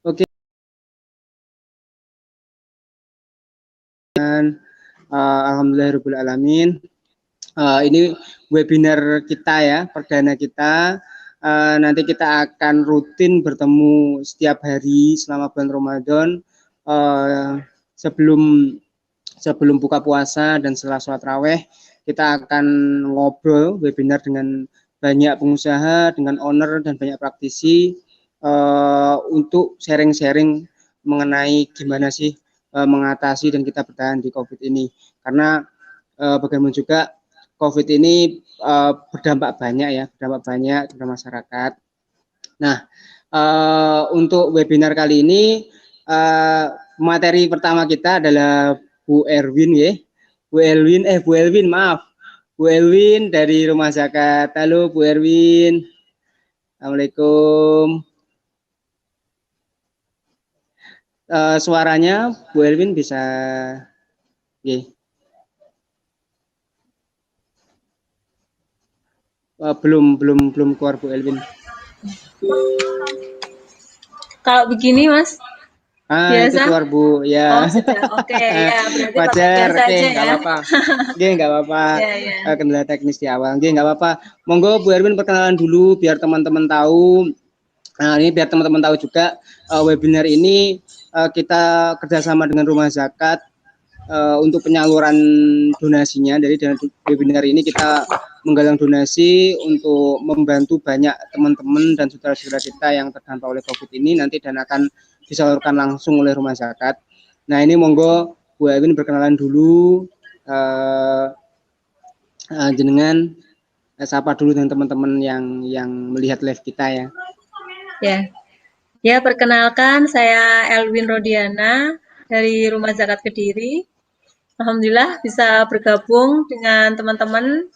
Oke, alhamdulillahirabbil alamin. Ini webinar kita ya, perdana kita. Nanti kita akan rutin bertemu setiap hari selama bulan Ramadan, sebelum buka puasa dan setelah sholat raweh. Kita akan ngobrol webinar dengan banyak pengusaha, dengan owner dan banyak praktisi untuk sharing-sharing mengenai gimana sih mengatasi dan kita bertahan di COVID ini. Karena bagaimana juga COVID ini berdampak banyak kepada masyarakat. Nah, untuk webinar kali ini materi pertama kita adalah Bu Elwin ya. Bu Elwin dari Rumah Zakat. Halo Bu Elwin. Assalamualaikum. Suaranya Bu Elwin bisa belum keluar Bu Elwin. Kalau begini Mas, biasa? Itu keluar Bu ya. Oh sudah, oke ya, berarti wajar, oke, nggak apa-apa. Nggak apa-apa. Ya. Kendala teknis di awal, nggak apa-apa. Monggo Bu Erwin perkenalan dulu biar teman-teman tahu. Nah, ini biar teman-teman tahu juga webinar ini kita kerjasama dengan Rumah Zakat untuk penyaluran donasinya. Dari webinar ini kita menggalang donasi untuk membantu banyak teman-teman dan saudara-saudara kita yang terdampak oleh COVID ini nanti dan akan disalurkan langsung oleh Rumah Zakat. Nah, ini monggo Bu Erwin berkenalan dulu, jenengan sapa dulu dengan teman-teman yang melihat live kita ya. Ya, perkenalkan saya Elwin Rodiana dari Rumah Zakat Kediri. Alhamdulillah bisa bergabung dengan teman-teman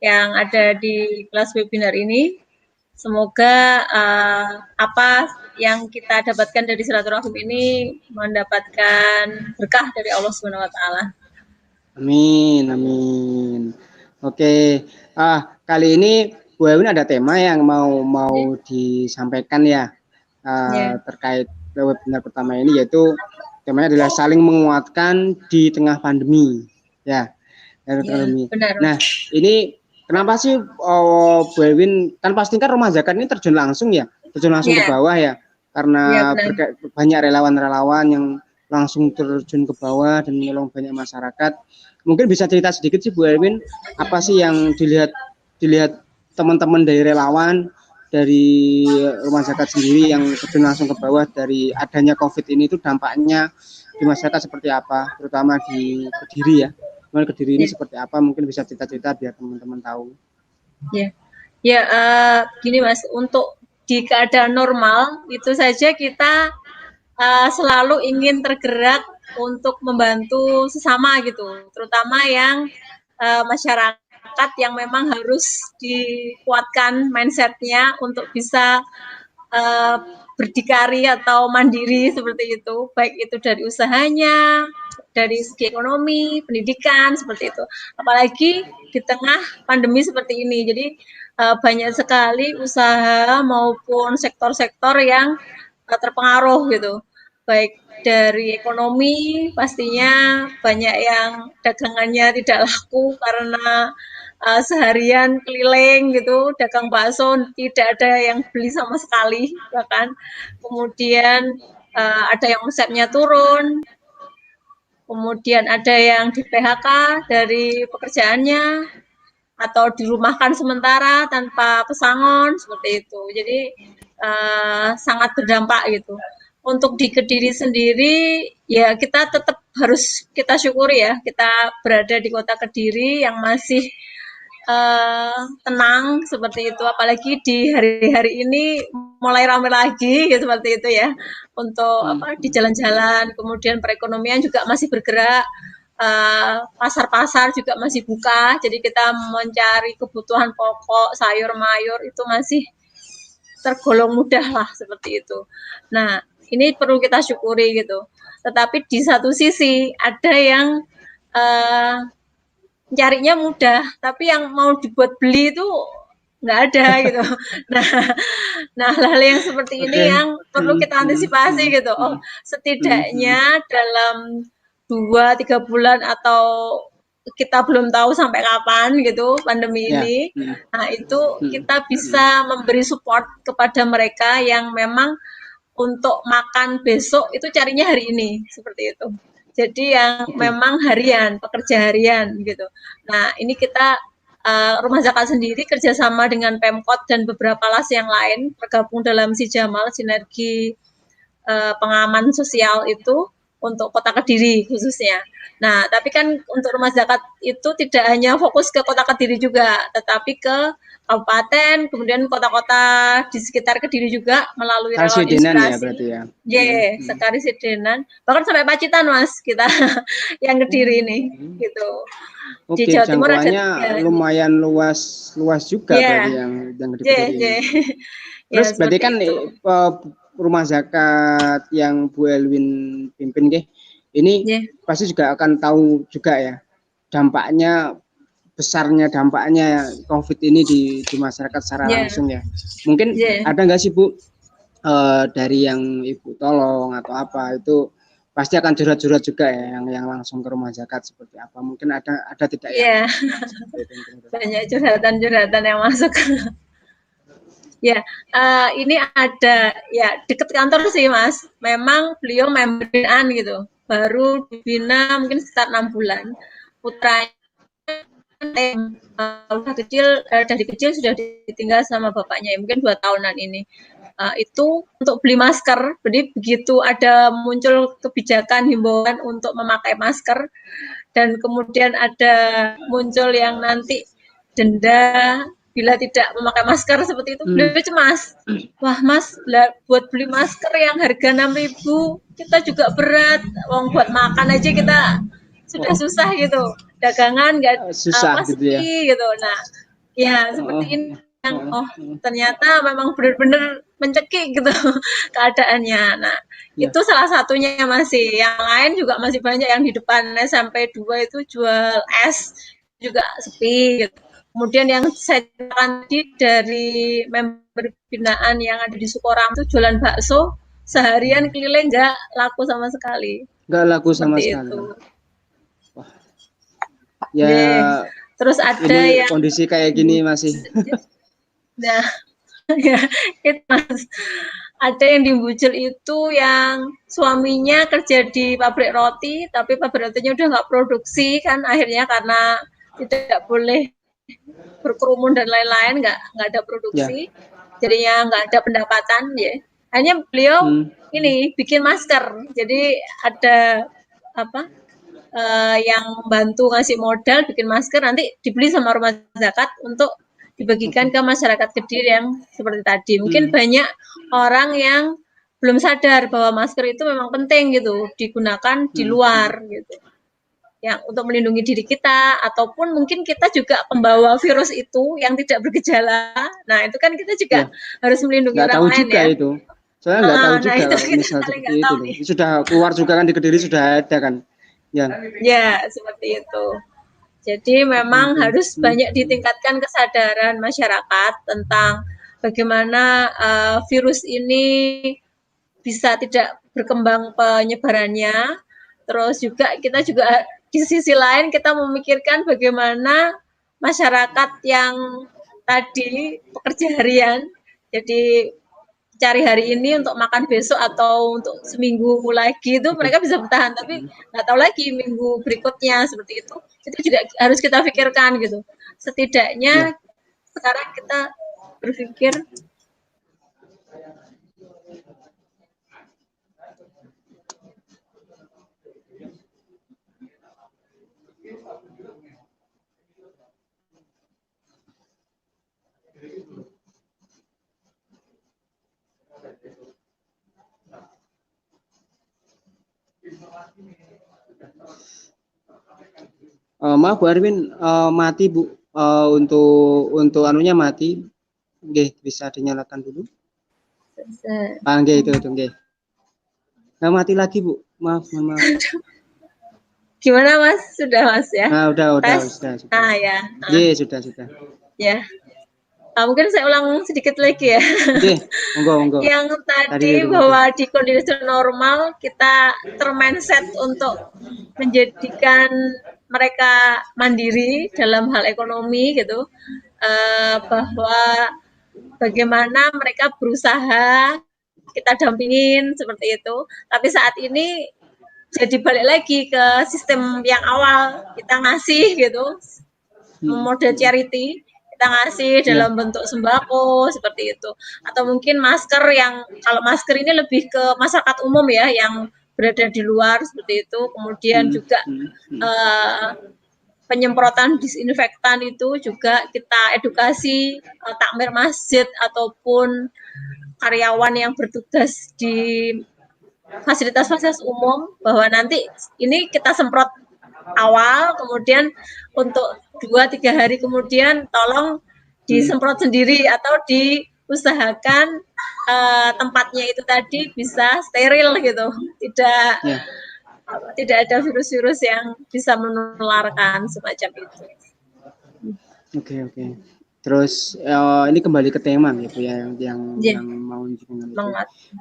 yang ada di kelas webinar ini. Semoga apa yang kita dapatkan dari silaturahim ini mendapatkan berkah dari Allah Subhanahu wa taala. Amin. Oke. Kali ini Bu Ewin ada tema yang mau disampaikan ya. Terkait webinar pertama ini, yaitu temanya adalah saling menguatkan di tengah pandemi ya. Benar. Nah, ini kenapa sih Bu Ewin, kan pasti kan Rumah Zakat ini terjun langsung ke bawah ya, karena banyak relawan-relawan yang langsung terjun ke bawah dan menolong banyak masyarakat. Mungkin bisa cerita sedikit sih Bu Ewin, apa sih yang dilihat teman-teman dari relawan dari Rumah Zakat sendiri yang terjun langsung ke bawah dari adanya COVID ini, itu dampaknya di masyarakat seperti apa, terutama di Kediri ya. Kediri ini seperti apa, mungkin bisa cerita-cerita biar teman-teman tahu. Gini Mas, untuk di keadaan normal itu saja kita selalu ingin tergerak untuk membantu sesama gitu, terutama yang masyarakat yang memang harus dikuatkan mindsetnya untuk bisa berdikari atau mandiri seperti itu, baik itu dari usahanya, dari segi ekonomi, pendidikan, seperti itu. Apalagi di tengah pandemi seperti ini, jadi banyak sekali usaha maupun sektor-sektor yang terpengaruh gitu, baik dari ekonomi pastinya banyak yang dagangannya tidak laku karena seharian keliling gitu, dagang bakso tidak ada yang beli sama sekali, bahkan kemudian ada yang omsetnya turun, kemudian ada yang di PHK dari pekerjaannya atau dirumahkan sementara tanpa pesangon seperti itu. Jadi sangat berdampak gitu. Untuk di Kediri sendiri ya kita tetap harus kita syukuri ya, kita berada di kota Kediri yang masih tenang seperti itu, apalagi di hari-hari ini mulai ramai lagi gitu, seperti itu ya, untuk di jalan-jalan, kemudian perekonomian juga masih bergerak, pasar-pasar juga masih buka, jadi kita mencari kebutuhan pokok, sayur mayur itu masih tergolong mudah lah seperti itu. Nah, ini perlu kita syukuri gitu. Tetapi di satu sisi ada yang carinya mudah, tapi yang mau dibuat beli itu nggak ada gitu. Nah, nah hal-hal yang seperti ini Oke. yang perlu kita antisipasi gitu. Oh, setidaknya dalam 2-3 bulan atau kita belum tahu sampai kapan gitu pandemi Ya. ini. Nah, itu kita bisa memberi support kepada mereka yang memang untuk makan besok itu carinya hari ini seperti itu. Jadi yang Oke. memang harian, pekerja harian gitu. Nah, ini kita Rumah Zakat sendiri kerjasama dengan Pemkot dan beberapa las yang lain tergabung dalam si Jamal sinergi pengaman sosial itu untuk Kota Kediri khususnya. Nah, tapi kan untuk rumah zakat itu tidak hanya fokus ke Kota Kediri juga, tetapi ke kabupaten, kemudian kota-kota di sekitar Kediri juga melalui relawan Karsidenan ya inspirasi. berarti ya. Sekali Sedenan, bahkan sampai Pacitan Mas kita yang Kediri ini gitu. Di Oke, Jawa Timur ada jangkauannya 3. lumayan luas juga berarti Ya, yang di J, Kediri J. ini. Ya Terus berarti seperti kan itu. rumah zakat yang Bu Elwin pimpin ini Ya, pasti juga akan tahu juga ya dampaknya besarnya dampaknya COVID ini di masyarakat secara ya, langsung ya. Mungkin ya. ada nggak sih Bu dari yang Ibu tolong atau apa itu pasti akan curhat-curhat juga ya yang langsung ke rumah zakat seperti apa. Mungkin ada tidak yang Iya, banyak curhatan-curhatan yang masuk. Ya, ini ada ya deket kantor sih Mas. Memang beliau member binaan gitu. Baru dibina mungkin sekitar 6 bulan. Putranya udah kecil dari kecil sudah ditinggal sama bapaknya ya, mungkin 2 tahunan ini. Itu untuk beli masker. Jadi begitu ada muncul kebijakan himbauan untuk memakai masker dan kemudian ada muncul yang nanti denda bila tidak memakai masker seperti itu, beliau cemas. Wah Mas, buat beli masker yang harga 6.000 kita juga berat. Wong buat makan aja kita sudah susah gitu. Dagangan nggak susah gitu ya. sepi gitu. Nah, ya seperti ini yang ternyata memang benar-benar mencekik gitu keadaannya. Nah, Ya. itu salah satunya masih. Yang lain juga masih banyak yang di depan SMP 2 itu jual es juga sepi gitu. Kemudian yang saya ceritakan tadi dari member binaan yang ada di Sukoram itu jualan bakso seharian keliling nggak laku sama sekali. Nggak laku sama Seperti sekali. itu. Wah. Ya. Yeah. Terus ada ini yang kondisi kayak gini masih. nah, ya itu Mas. Ada yang di Bucel itu yang suaminya kerja di pabrik roti, tapi pabrik rotinya udah nggak produksi kan akhirnya karena tidak boleh berkerumun dan lain-lain, nggak ada Ya. produksi, jadinya nggak ada pendapatan ya. Hanya beliau ini bikin masker, jadi ada apa yang bantu ngasih modal bikin masker nanti dibeli sama rumah zakat untuk dibagikan ke masyarakat Kediri yang seperti tadi. Mungkin banyak orang yang belum sadar bahwa masker itu memang penting gitu digunakan di luar gitu. Yang untuk melindungi diri kita ataupun mungkin kita juga pembawa virus itu yang tidak bergejala. Nah, itu kan kita juga harus melindungi Nggak orang tahu lain juga ya. itu. Soalnya nggak tahu Nah, juga itu kalau kita misal saling seperti nggak itu tahu loh. nih. Sudah keluar juga kan di Kediri sudah ada kan. Ya. Ya, seperti itu. Jadi memang harus banyak ditingkatkan kesadaran masyarakat tentang bagaimana virus ini bisa tidak berkembang penyebarannya. Terus juga kita juga di sisi lain kita memikirkan bagaimana masyarakat yang tadi pekerja harian, jadi cari hari ini untuk makan besok atau untuk seminggu lagi itu mereka bisa bertahan, tapi nggak tahu lagi minggu berikutnya seperti itu juga harus kita pikirkan gitu. Setidaknya sekarang kita berpikir Maaf Bu Arwin, mati Bu, untuk anunya mati. Nggih, bisa dinyalakan dulu. Nggih itu nggih. Nah, mati lagi Bu. Maaf, mohon maaf. Gimana Mas? Sudah Mas ya? Nah, sudah. Ah ya. Iya, sudah. Ya. Mungkin saya ulang sedikit lagi ya. Oke, monggo. Yang Tadi tadi monggo. bahwa di kondisi normal kita termindset untuk menjadikan mereka mandiri dalam hal ekonomi gitu, bahwa bagaimana mereka berusaha kita dampingin seperti itu. Tapi saat ini jadi balik lagi ke sistem yang awal kita ngasih gitu, model charity kita ngasih Ya, dalam bentuk sembako seperti itu, atau mungkin masker yang kalau masker ini lebih ke masyarakat umum ya yang berada di luar seperti itu, kemudian juga penyemprotan disinfektan itu juga kita edukasi takmir masjid ataupun karyawan yang bertugas di fasilitas-fasilitas umum bahwa nanti ini kita semprot awal, kemudian untuk 2-3 hari kemudian tolong disemprot sendiri atau diusahakan tempatnya itu tadi bisa steril gitu, ya. tidak ada virus-virus yang bisa menularkan semacam itu. Oke. Terus ini kembali ke tema ya Bu ya yang mau dengan itu.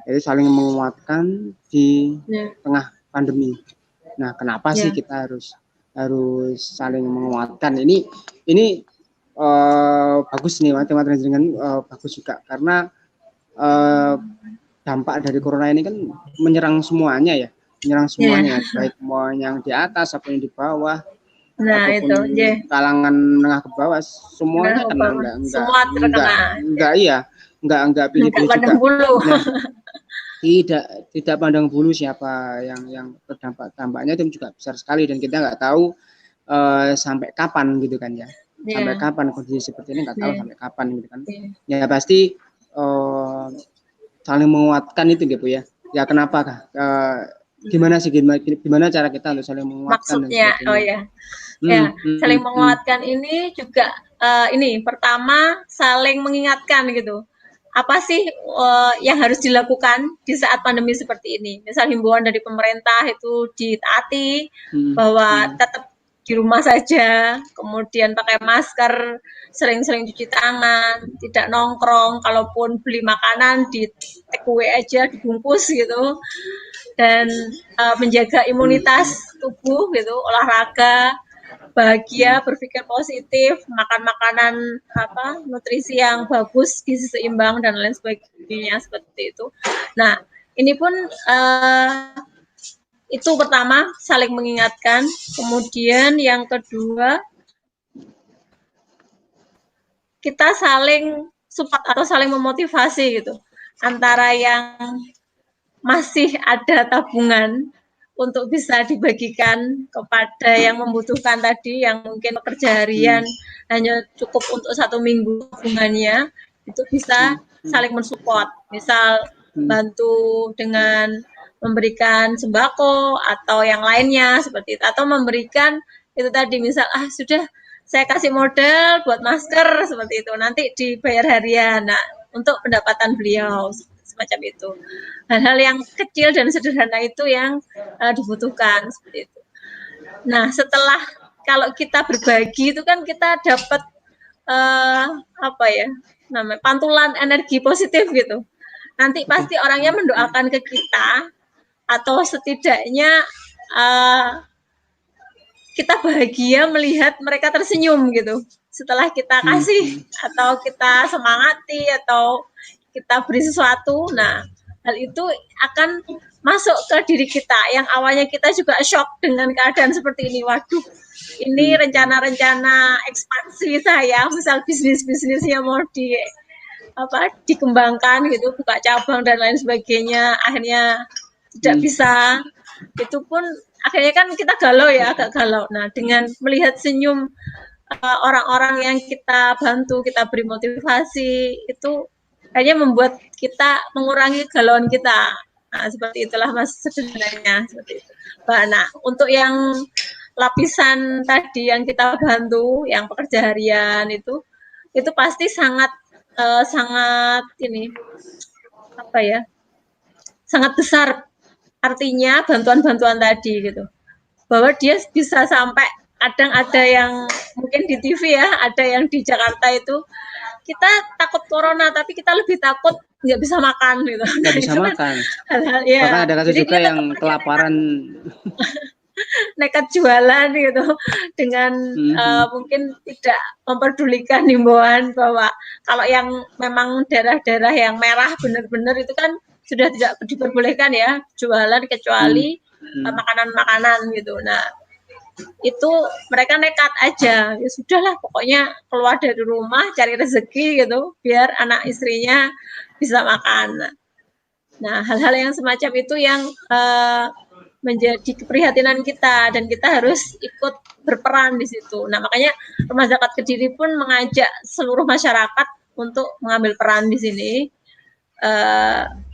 Jadi saling menguatkan di tengah pandemi. Nah, kenapa sih kita harus saling menguatkan? Ini bagus nih materi dengan bagus juga karena dampak dari corona ini kan menyerang semuanya ya, baik mau yang di atas apa yang di bawah. Nah, ataupun itu, kalangan menengah ke bawah semuanya kena, enggak pilih-pilih juga. Nah, tidak pandang bulu siapa yang terdampak, dampaknya itu juga besar sekali dan kita nggak tahu sampai kapan gitu kan ya. Sampai kapan kondisi seperti ini nggak tahu sampai kapan gitu kan. Ya pasti saling menguatkan itu gitu ya. Ya kenapa kah? Gimana cara kita untuk saling menguatkan? Maksudnya, saling menguatkan ini juga ini pertama saling mengingatkan gitu. Apa sih yang harus dilakukan di saat pandemi seperti ini? Misal himbauan dari pemerintah itu ditaati bahwa tetap di rumah saja, kemudian pakai masker, sering-sering cuci tangan, tidak nongkrong, kalaupun beli makanan di take away aja dibungkus gitu. Dan menjaga imunitas tubuh gitu, olahraga, bahagia, berpikir positif, makan makanan nutrisi yang bagus, gizi seimbang dan lain sebagainya seperti itu. Nah, ini pun itu pertama saling mengingatkan, kemudian yang kedua kita saling support atau saling memotivasi gitu antara yang masih ada tabungan untuk bisa dibagikan kepada yang membutuhkan tadi, yang mungkin pekerja harian hanya cukup untuk 1 minggu tabungannya, itu bisa saling mensupport. Misal bantu dengan memberikan sembako atau yang lainnya seperti itu, atau memberikan itu tadi misal sudah saya kasih modal buat masker seperti itu, nanti dibayar harian. Nah, untuk pendapatan beliau semacam itu. Hal-hal yang kecil dan sederhana itu yang dibutuhkan seperti itu. Nah, setelah kalau kita berbagi itu kan kita dapat pantulan energi positif gitu. Nanti pasti orangnya mendoakan ke kita atau setidaknya kita bahagia melihat mereka tersenyum gitu setelah kita kasih atau kita semangati atau kita beri sesuatu. Nah, hal itu akan masuk ke diri kita yang awalnya kita juga shock dengan keadaan seperti ini. Waduh, ini rencana-rencana ekspansi saya, misal bisnisnya mau dikembangkan gitu, buka cabang dan lain sebagainya, akhirnya tidak bisa. Itu pun akhirnya kan kita agak galau. Nah, dengan melihat senyum orang-orang yang kita bantu, kita beri motivasi, itu hanya membuat kita mengurangi galauan kita. Nah, seperti itulah Mas sederhananya seperti itu. Nah, untuk yang lapisan tadi yang kita bantu, yang pekerja harian itu pasti sangat sangat besar artinya bantuan-bantuan tadi gitu. Bahwa dia bisa sampai kadang ada yang mungkin di TV ya, ada yang di Jakarta itu kita takut corona, tapi kita lebih takut nggak bisa makan gitu. Nggak Nah, bisa itu kan makan. hal-hal ya. Bahkan ada kasus Jadi juga dia yang tetap kelaparan. nekat jualan gitu dengan mungkin tidak memperdulikan himbauan bahwa kalau yang memang daerah-daerah yang merah benar-benar itu kan sudah tidak diperbolehkan ya jualan kecuali makanan-makanan gitu. Nah, itu mereka nekat aja, ya sudahlah pokoknya keluar dari rumah cari rezeki gitu biar anak istrinya bisa makan. Nah, hal-hal yang semacam itu yang menjadi keprihatinan kita dan kita harus ikut berperan di situ. Nah, makanya Rumah Zakat Kediri pun mengajak seluruh masyarakat untuk mengambil peran di sini.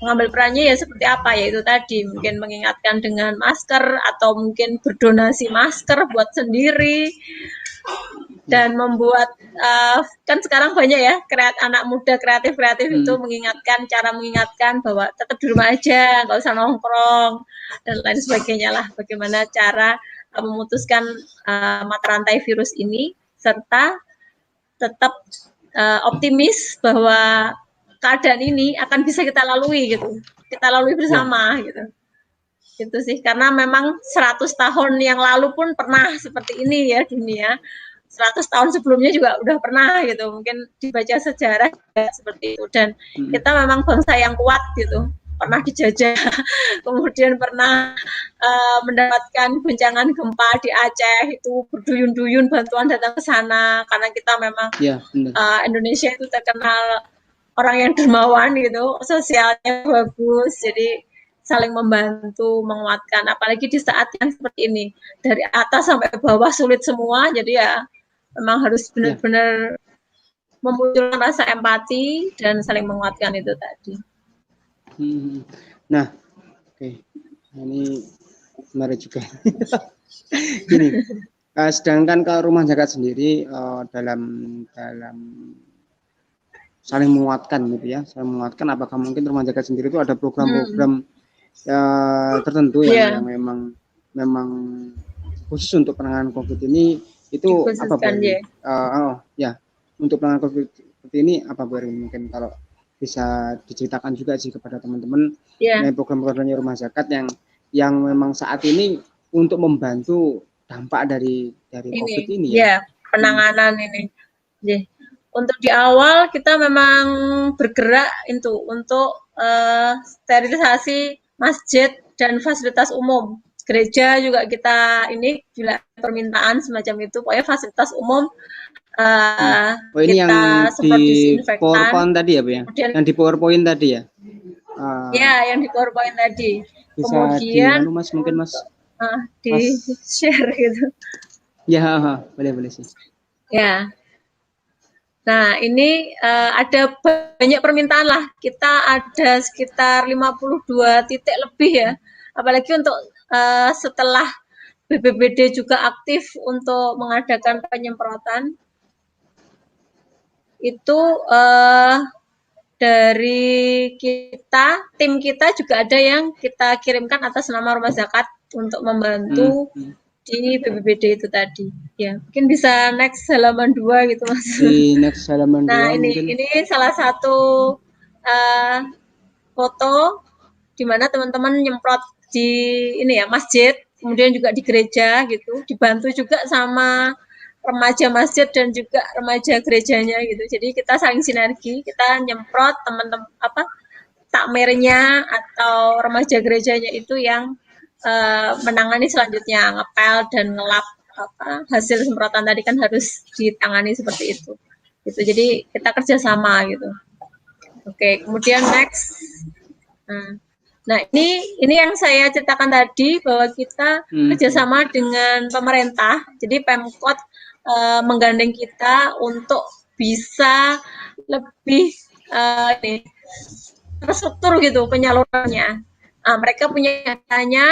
Mengambil perannya ya seperti apa, yaitu tadi mungkin mengingatkan dengan masker atau mungkin berdonasi masker buat sendiri dan membuat kan sekarang banyak ya anak muda kreatif itu cara mengingatkan bahwa tetap di rumah aja, nggak usah nongkrong dan lain sebagainya lah, bagaimana cara memutuskan mata rantai virus ini serta tetap optimis bahwa keadaan ini akan bisa kita lalui gitu, kita lalui bersama gitu. Gitu sih, karena memang 100 tahun yang lalu pun pernah seperti ini ya dunia. 100 tahun sebelumnya juga udah pernah gitu, mungkin dibaca sejarah seperti itu. Dan kita memang bangsa yang kuat gitu, pernah dijajah, kemudian pernah mendapatkan guncangan gempa di Aceh, itu berduyun-duyun bantuan datang ke sana, karena kita memang Indonesia itu terkenal orang yang dermawan gitu, sosialnya bagus, jadi saling membantu, menguatkan, apalagi di saat yang seperti ini, dari atas sampai bawah sulit semua, jadi ya memang harus benar-benar memunculkan rasa empati dan saling menguatkan itu tadi. Nah, oke, ini menarik juga. Gini, sedangkan ke Rumah Zakat sendiri dalam saling menguatkan gitu ya, saling menguatkan. Apakah mungkin Rumah Zakat sendiri itu ada program-program tertentu yang memang khusus untuk penanganan COVID ini, itu apa Bu? Ya, untuk penanganan COVID ini apa Bu? Mungkin kalau bisa diceritakan juga sih kepada teman-teman program-programnya Rumah Zakat yang memang saat ini untuk membantu dampak dari COVID ini ya. Penanganan ini. Untuk di awal kita memang bergerak untuk sterilisasi masjid dan fasilitas umum. Gereja juga kita ini bila permintaan semacam itu, pokoknya fasilitas umum ini kita yang di PowerPoint tadi ya Bu ya? Yang di PowerPoint tadi ya? Ya, yang di PowerPoint tadi. Bisa kemudian Mas mungkin Mas di share gitu. Ya, boleh sih. Ya. Nah, ini ada banyak permintaan lah. Kita ada sekitar 52 titik lebih ya. Apalagi untuk setelah BPBD juga aktif untuk mengadakan penyemprotan. Itu dari tim kita juga ada yang kita kirimkan atas nama Rumah Zakat untuk membantu di BPBD itu tadi. Ya, mungkin bisa next halaman 2 gitu Mas. Di next halaman 2 nah, ini salah satu foto di mana teman-teman nyemprot di ini ya masjid, kemudian juga di gereja gitu, dibantu juga sama remaja masjid dan juga remaja gerejanya gitu. Jadi kita saling sinergi, kita nyemprot teman-teman takmirnya atau remaja gerejanya itu yang menangani selanjutnya, ngepel dan ngelap hasil semprotan tadi kan harus ditangani seperti itu. Gitu. Jadi kita kerjasama gitu. Oke, kemudian next. Nah, ini yang saya ceritakan tadi bahwa kita kerjasama dengan pemerintah. Jadi Pemkot menggandeng kita untuk bisa lebih terstruktur gitu penyalurannya. Mereka punya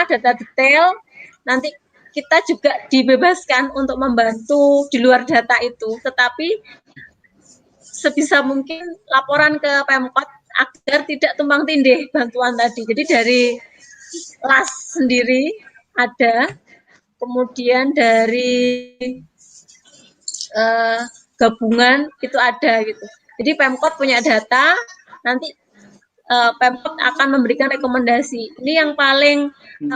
data detail. Nanti kita juga dibebaskan untuk membantu di luar data itu. Tetapi sebisa mungkin laporan ke Pemkot agar tidak tumpang tindih bantuan tadi. Jadi dari LAS sendiri ada, kemudian dari gabungan itu ada gitu. Jadi Pemkot punya data, nanti Pemkot akan memberikan rekomendasi. Ini yang paling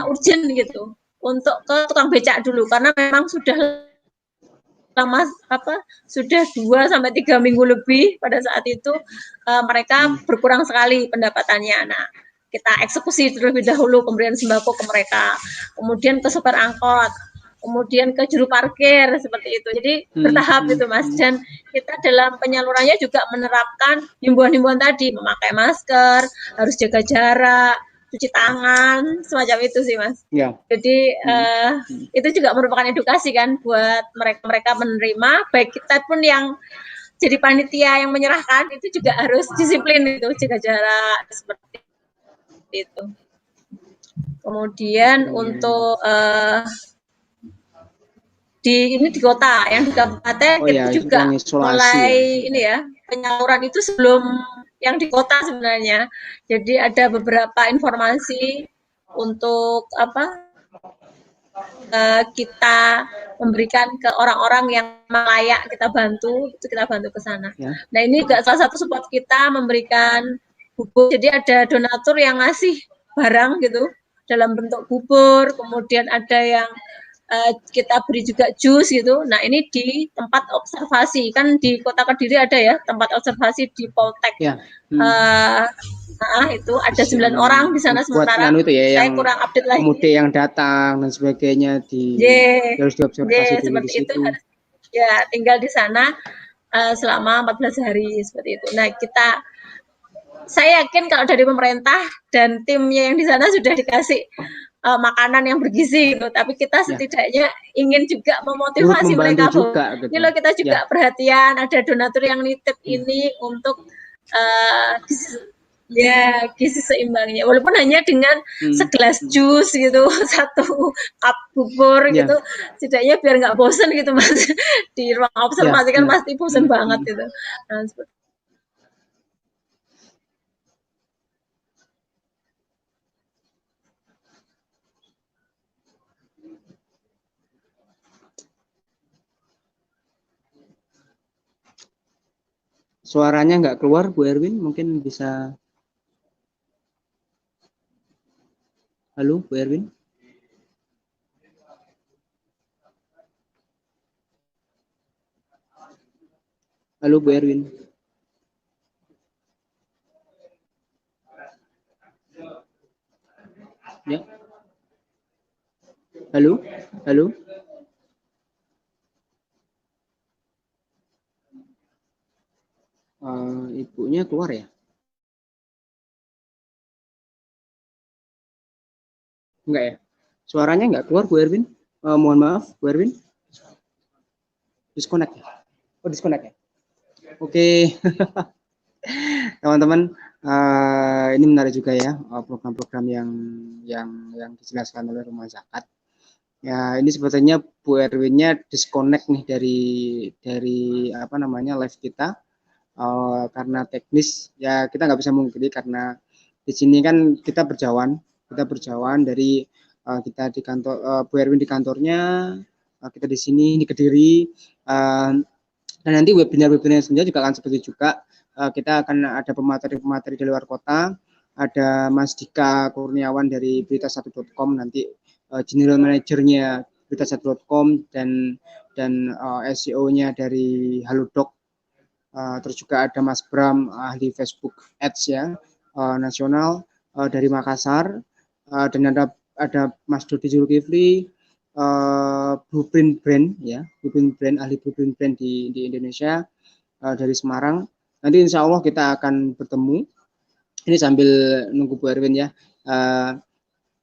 urgent gitu untuk ke tukang becak dulu, karena memang sudah lama sudah 2 sampai 3 minggu lebih pada saat itu mereka berkurang sekali pendapatannya. Nah, kita eksekusi terlebih dahulu pemberian sembako ke mereka, kemudian ke sopir angkot, kemudian ke juru parkir seperti itu. Jadi bertahap itu Mas, dan kita dalam penyalurannya juga menerapkan himbauan-himbauan tadi, memakai masker, harus jaga jarak, cuci tangan, semacam itu sih Mas. Ya. Jadi itu juga merupakan edukasi kan buat mereka menerima, baik kita pun yang jadi panitia yang menyerahkan itu juga harus disiplin itu, jaga jarak seperti itu. Kemudian untuk di kota, yang di kabupaten kita juga mulai ini ya, penyaluran itu sebelum yang di kota sebenarnya. Jadi ada beberapa informasi untuk kita memberikan ke orang-orang yang layak kita bantu, itu kita bantu ke sana. Nah, ini juga salah satu support kita memberikan bubur. Jadi ada donatur yang ngasih barang gitu dalam bentuk bubur, kemudian ada yang kita beri juga jus gitu. Nah, ini di tempat observasi, kan di Kota Kediri ada ya tempat observasi di Poltek. Ya. Itu ada 9 orang di sana sementara. Itu ya, saya kurang update lagi. Pemudik yang datang dan sebagainya harus diobservasi dulu di situ. Ya, tinggal di sana selama 14 hari seperti itu. Nah, saya yakin kalau dari pemerintah dan timnya yang di sana sudah dikasih makanan yang bergizi gitu. Tapi kita setidaknya ingin juga memotivasi mereka juga, gitu. Ini loh kita juga perhatian, ada donatur yang nitip ini untuk gizi seimbangnya, walaupun hanya dengan segelas jus gitu, 1 cup bubur gitu, setidaknya biar nggak bosen gitu Mas. Di ruang observasi kan pasti bosen banget gitu. Nah, seperti Suaranya nggak keluar, Bu Erwin, mungkin bisa. Halo, Bu Erwin. Halo, Bu Erwin. Ya. Halo, halo. Ibunya keluar ya? Enggak ya? Suaranya enggak keluar, Bu Erwin. Mohon maaf, Bu Erwin. Disconnect ya? Oh, disconnect ya? Oke. Teman-teman, ini menarik juga ya program-program yang dijelaskan oleh Rumah Zakat. Ya, ini sebetulnya Bu Erwinnya disconnect nih dari live kita. Karena teknis ya kita nggak bisa mengikuti, karena di sini kan kita berjauhan dari kita di kantor, Bu Erwin di kantornya, kita di sini di Kediri, dan nanti webinar selanjutnya juga akan seperti juga. Kita akan ada pemateri di luar kota, ada Mas Dika Kurniawan dari berita1.com, nanti general manajernya berita1.com dan SEO-nya dari Halodoc. Terus juga ada Mas Bram, ahli Facebook Ads ya, nasional dari Makassar, dan ada Mas Dodi Zulkifli, Blueprint Brand ya, ahli Blueprint Brand di Indonesia, dari Semarang. Nanti insya Allah kita akan bertemu. Ini sambil nunggu Bu Erwin ya.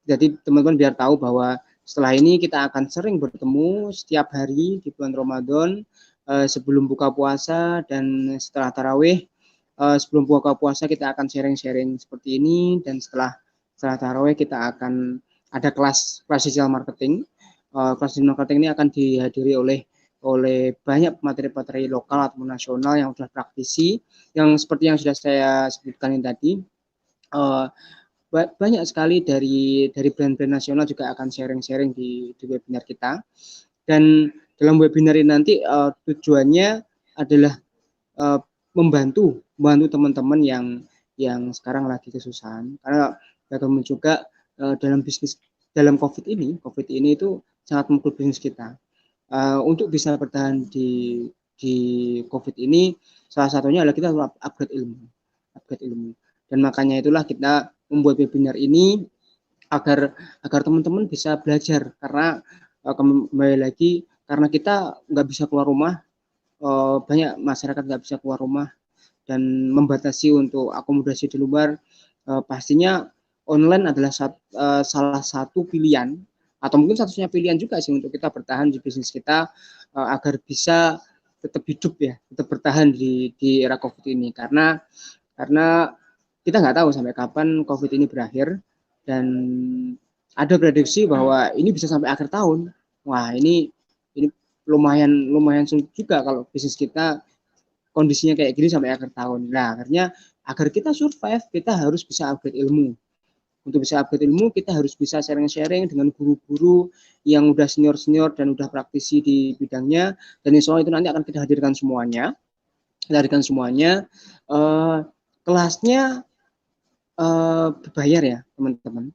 Jadi teman-teman biar tahu bahwa setelah ini kita akan sering bertemu setiap hari di bulan Ramadan, sebelum buka puasa dan setelah tarawih. Sebelum buka puasa kita akan sharing-sharing seperti ini, dan setelah tarawih kita akan ada kelas digital marketing. Kelas digital marketing ini akan dihadiri oleh banyak materi-materi lokal atau nasional yang sudah praktisi, yang seperti yang sudah saya sebutkan ini tadi. Banyak sekali dari brand-brand nasional juga akan sharing-sharing di webinar kita. Dan dalam webinar ini nanti tujuannya adalah membantu teman-teman yang sekarang lagi kesusahan, karena bagaimana juga dalam bisnis dalam COVID ini itu sangat memukul bisnis kita. Untuk bisa bertahan di COVID ini, salah satunya adalah kita upgrade ilmu. Dan makanya itulah kita membuat webinar ini agar teman-teman bisa belajar, karena kembali lagi karena kita nggak bisa keluar rumah, banyak masyarakat nggak bisa keluar rumah dan membatasi untuk akomodasi di luar, pastinya online adalah salah satu pilihan atau mungkin satunya pilihan juga sih untuk kita bertahan di bisnis kita, agar bisa tetap hidup ya, tetap bertahan di era COVID ini, karena kita nggak tahu sampai kapan COVID ini berakhir, dan ada prediksi bahwa ini bisa sampai akhir tahun. Wah, ini lumayan sulit juga kalau bisnis kita kondisinya kayak gini sampai akhir tahun. Nah, akhirnya agar kita survive, kita harus bisa upgrade ilmu. Untuk bisa upgrade ilmu, kita harus bisa sharing-sharing dengan guru-guru yang udah senior-senior dan udah praktisi di bidangnya. Dan insya Allah itu nanti akan kita hadirkan semuanya. Kelasnya berbayar ya, teman-teman.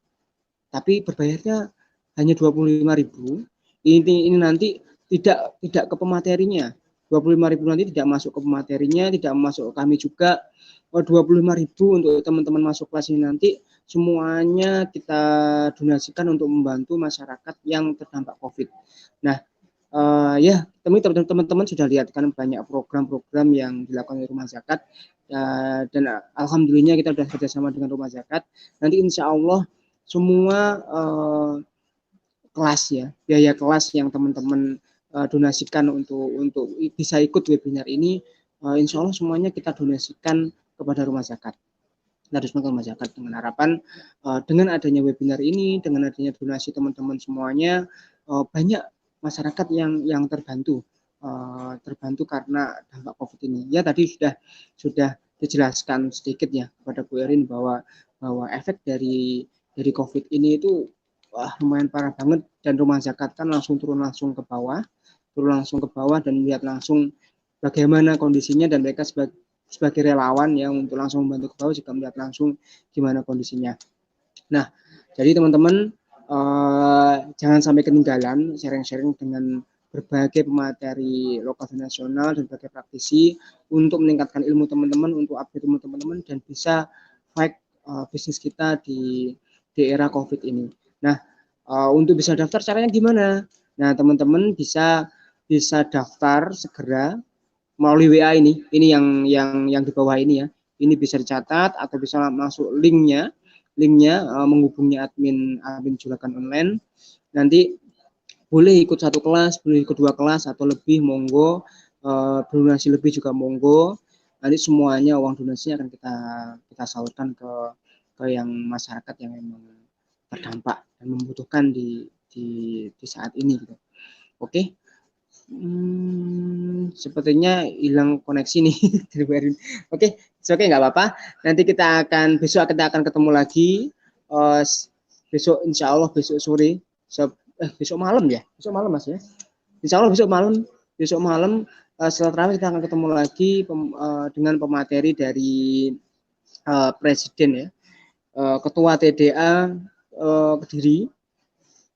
Tapi berbayarnya hanya 25.000. Ini nanti tidak ke pematerinya. 25.000 nanti tidak masuk ke pematerinya, tidak masuk ke kami juga. 25.000 untuk teman-teman masuk kelas ini nanti semuanya kita donasikan untuk membantu masyarakat yang terdampak COVID. Nah, ya teman-teman sudah lihat kan banyak program-program yang dilakukan oleh Rumah Zakat, dan alhamdulillah kita sudah kerjasama dengan Rumah Zakat. Nanti insya Allah semua kelas ya, biaya kelas yang teman-teman donasikan untuk bisa ikut webinar ini, insya Allah semuanya kita donasikan kepada Rumah Zakat. Kita donasikan ke Rumah Zakat dengan harapan dengan adanya webinar ini, dengan adanya donasi teman-teman semuanya, banyak masyarakat yang terbantu karena dampak COVID ini. Ya tadi sudah dijelaskan sedikit ya kepada Bu Erin bahwa efek dari COVID ini itu lumayan parah banget, dan Rumah Zakat kan turun langsung ke bawah dan melihat langsung bagaimana kondisinya, dan mereka sebagai relawan yang untuk langsung membantu ke bawah juga melihat langsung gimana kondisinya. Nah, jadi teman-teman jangan sampai ketinggalan sharing-sharing dengan berbagai pemateri lokal dan nasional dan berbagai praktisi untuk meningkatkan ilmu teman-teman, untuk update ilmu teman-teman, dan bisa fight bisnis kita di era COVID ini. Nah, untuk bisa daftar caranya gimana? Nah, teman-teman bisa daftar segera melalui WA ini yang di bawah ini ya. Ini bisa dicatat atau bisa masuk linknya menghubungi admin Juragan Online. Nanti boleh ikut satu kelas, boleh ikut 2 kelas atau lebih, monggo. Donasi lebih juga monggo. Nanti semuanya uang donasinya akan kita salurkan ke yang masyarakat yang memang terdampak dan membutuhkan di saat ini gitu. Oke. Sepertinya hilang koneksi nih. Oke, nggak apa-apa. Nanti besok kita akan ketemu lagi. Besok insya Allah besok sore, besok malam ya, Mas ya. Insya Allah besok malam setelah terawih kita akan ketemu lagi dengan pemateri dari Presiden ya, Ketua TDA Kediri.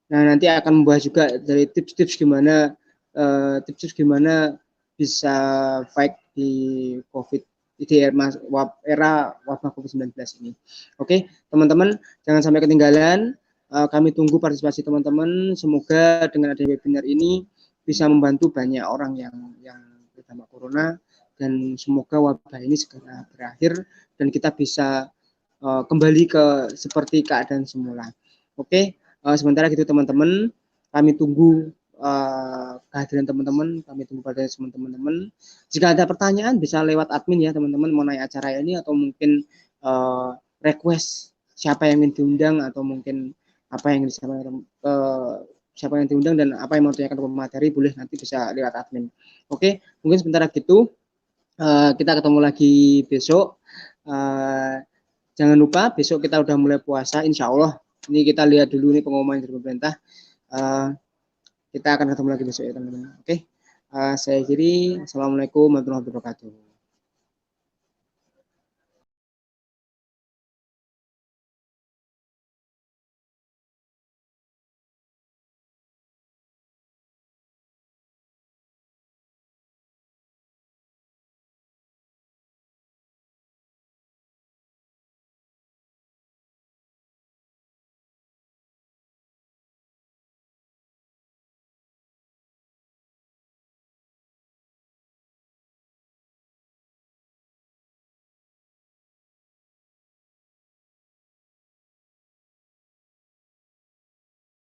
Nah, nanti akan membahas juga dari tips-tips gimana bisa fight di COVID di era wabah COVID-19 ini. Oke, teman-teman jangan sampai ketinggalan. Kami tunggu partisipasi teman-teman. Semoga dengan adanya webinar ini bisa membantu banyak orang yang terdampak corona, dan semoga wabah ini segera berakhir dan kita bisa kembali ke seperti keadaan semula. Oke, sementara gitu teman-teman, kami tunggu kehadiran teman-teman, teman-teman. Jika ada pertanyaan bisa lewat admin ya teman-teman mengenai acara ini, atau mungkin request siapa yang ingin diundang, atau mungkin apa yang disampaikan siapa yang diundang dan apa yang mau ditanyakan ke pemateri, boleh nanti bisa lewat admin. Oke, mungkin sebentar gitu. Kita ketemu lagi besok. Jangan lupa besok kita udah mulai puasa, insya Allah. Ini kita lihat dulu nih pengumuman dari pemerintah. Kita akan ketemu lagi besok ya teman-teman. Oke, saya akhiri. Assalamualaikum warahmatullahi wabarakatuh.